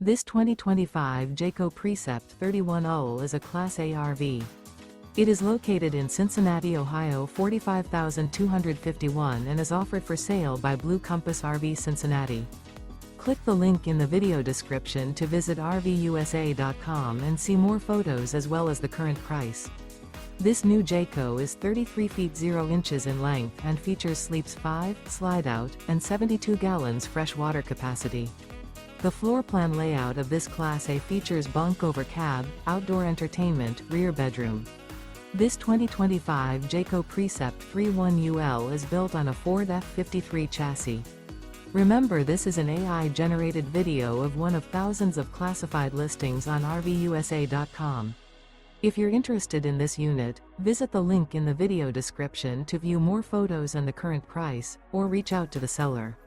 This 2025 Jayco Precept 31UL is a Class A RV. It is located in Cincinnati, Ohio 45251 and is offered for sale by Blue Compass RV Cincinnati. Click the link in the video description to visit RVUSA.com and see more photos as well as the current price. This new Jayco is 33 feet 0 inches in length and features sleeps 5, slide-out, and 72 gallons fresh water capacity. The floor plan layout of this Class A features bunk over cab, outdoor entertainment, rear bedroom. This 2025 Jayco Precept 31UL is built on a Ford F53 chassis. Remember, this is an AI-generated video of one of thousands of classified listings on RVUSA.com. If you're interested in this unit, visit the link in the video description to view more photos and the current price, or reach out to the seller.